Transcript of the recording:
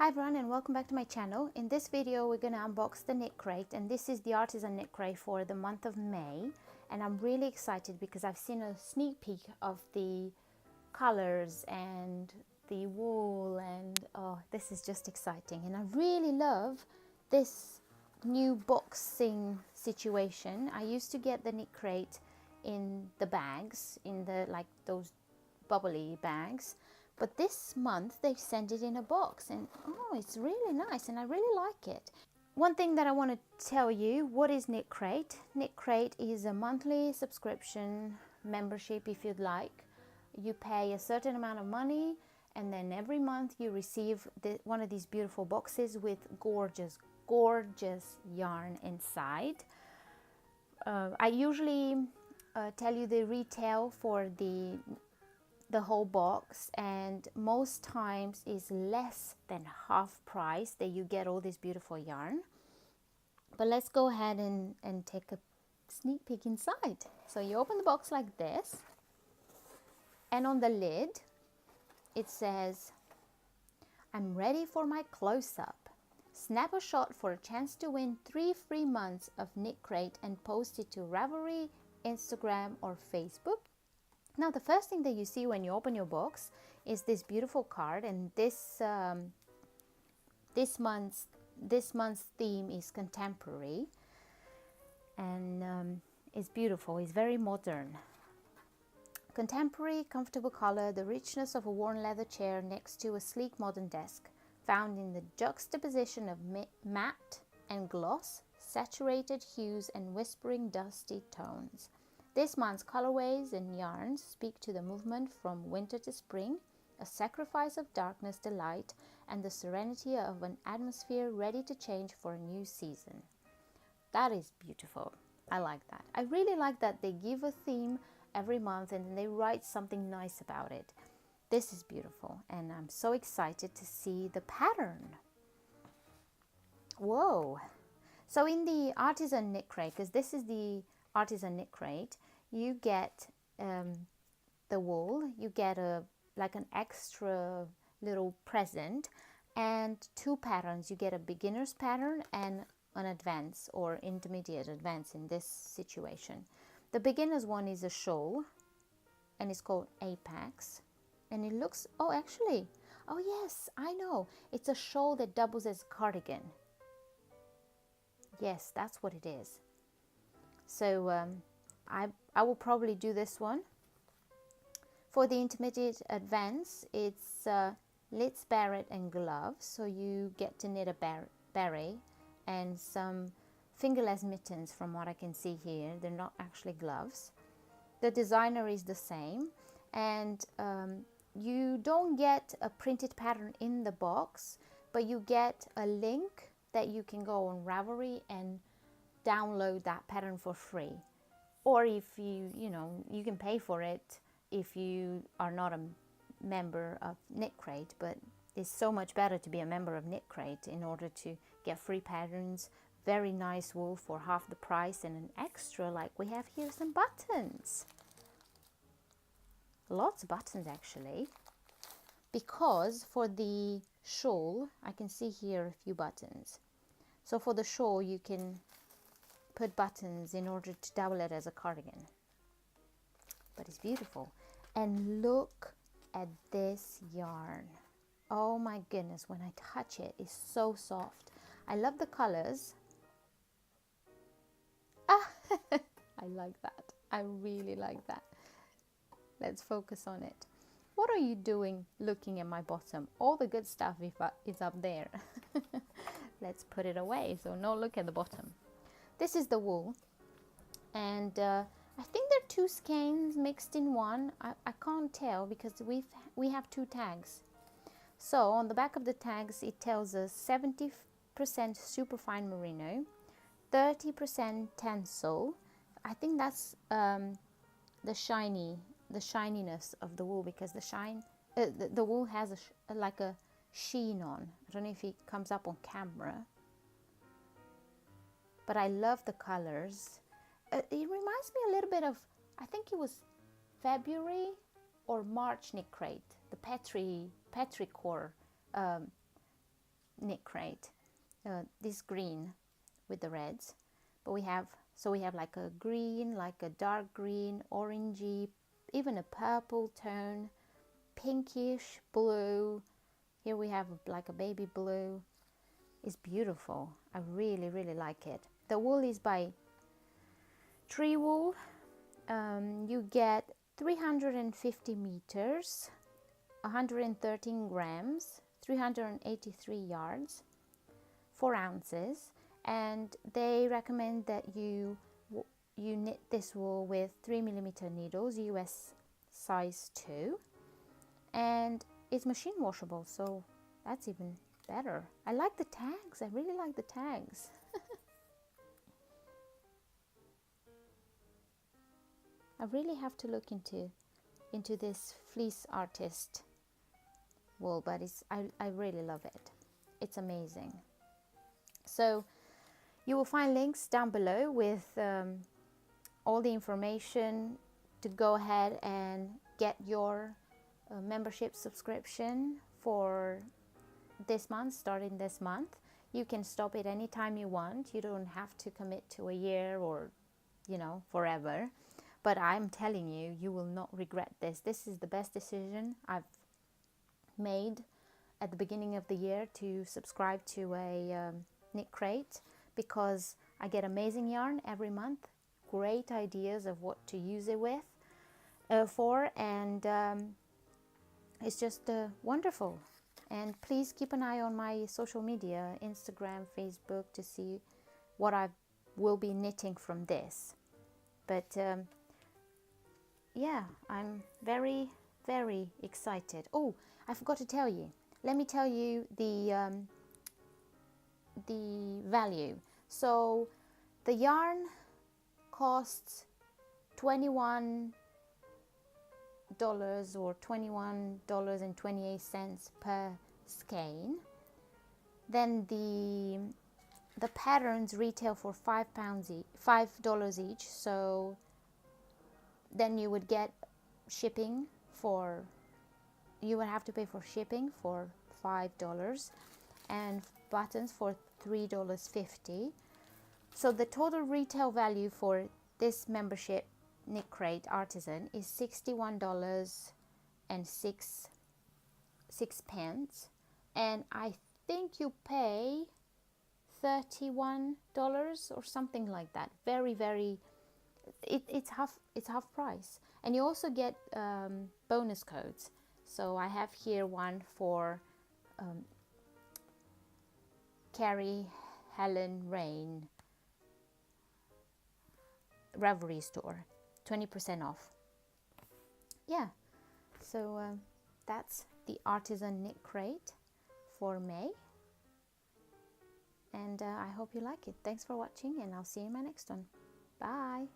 Hi everyone and welcome back to my channel. In this video we're going to unbox the knit crate, and this is the Artisan knit crate for the month of May, and I'm really excited because I've seen a sneak peek of the colors and the wool, and oh, this is just exciting. And I really love this new boxing situation. I used to get the knit crate in the bags, in the like those bubbly bags, but this month they sent it in a box, and oh, it's really nice and I really like it. One thing that I want to tell you, what is Knit Crate? Knit Crate is a monthly subscription membership if you'd like. You pay a certain amount of money and then every month you receive one of these beautiful boxes with gorgeous yarn inside. I usually tell you the retail for the whole box, and most times is less than half price that you get all this beautiful yarn. But let's go ahead and take a sneak peek inside. So you open the box like this, and on the lid it says, "I'm ready for my close-up. Snap a shot for a chance to win 3 free months of Knit Crate and post it to Ravelry, Instagram or Facebook." Now the first thing that you see when you open your box is this beautiful card, and this month's theme is contemporary, and it's beautiful. It's very modern. Contemporary, comfortable color, the richness of a worn leather chair next to a sleek modern desk, found in the juxtaposition of matte and gloss, saturated hues and whispering dusty tones. This month's colorways and yarns speak to the movement from winter to spring, a sacrifice of darkness to light, and the serenity of an atmosphere ready to change for a new season. That is beautiful. I like that. I really like that they give a theme every month and they write something nice about it. This is beautiful, and I'm so excited to see the pattern. Whoa! So in the Artisan Knit Crate, because this is the Artisan Knit Crate, you get the wool, you get like an extra little present, and 2 patterns. You get a beginner's pattern and an advanced or intermediate advanced in this situation. The beginner's one is a shawl, and it's called Apex, and it looks, oh yes, I know, it's a shawl that doubles as a cardigan. Yes, that's what it is. So I will probably do this one. For the intermediate advance, it's Litz Barrett and gloves, so you get to knit a beret and some fingerless mittens. From what I can see here, they're not actually gloves. The designer is the same, and you don't get a printed pattern in the box, but you get a link that you can go on Ravelry and download that pattern for free. Or if you can pay for it if you are not a member of Knit Crate, but it's so much better to be a member of Knit Crate in order to get free patterns, very nice wool for half the price, and an extra, like we have here, some buttons. Lots of buttons actually, because for the shawl, I can see here a few buttons. So for the shawl you can put buttons in order to double it as a cardigan. But it's beautiful. And look at this yarn. Oh my goodness, when I touch it, it's so soft. I love the colors. I like that. I really like that. Let's focus on it. What are you doing looking at my bottom? All the good stuff is up there. Let's put it away, so no look at the bottom. This is the wool, and I think they're 2 skeins mixed in one. I can't tell because we have 2 tags. So on the back of the tags it tells us 70% superfine merino, 30% tencel. I think that's the shininess of the wool, because the wool has like a sheen on. I don't know if it comes up on camera, but I love the colors. It reminds me a little bit of, I think it was February or March Knit Crate, the Petrichor knit crate. This green with the reds, but we have like a green, like a dark green, orangey, even a purple tone, pinkish blue. Here we have like a baby blue. It's beautiful. I really like it. The wool is by Tree Wool. You get 350 meters, 113 grams, 383 yards, 4 ounces, and they recommend that you knit this wool with 3mm needles, US size 2, and it's machine washable, so that's even better. I like the tags. I really like the tags. I really have to look into this fleece artist wool, but I really love it. It's amazing. So you will find links down below with all the information to go ahead and get your membership subscription for this month, starting this month. You can stop it anytime you want. You don't have to commit to a year or, you know, forever. But I'm telling you, you will not regret this. This is the best decision I've made at the beginning of the year, to subscribe to a knit crate, because I get amazing yarn every month, great ideas of what to use it with for, and it's just wonderful. And please keep an eye on my social media, Instagram, Facebook, to see what I will be knitting from this. But yeah, I'm very excited. Oh, I forgot to tell you. Let me tell you the value. So the yarn costs $21 or $21.28 per skein. Then the patterns retail for $5 each. So then you would get shipping for, you would have to pay for shipping for $5 and buttons for $3.50. So the total retail value for this membership knit crate artisan is $61.06, and I think you pay $31 or something like that. Very it's half price. And you also get bonus codes. So I have here one for Carrie Helen Rain Ravelry store, 20% off. Yeah, so that's the artisan knit crate for May, and I hope you like it. Thanks for watching, and I'll see you in my next one. Bye.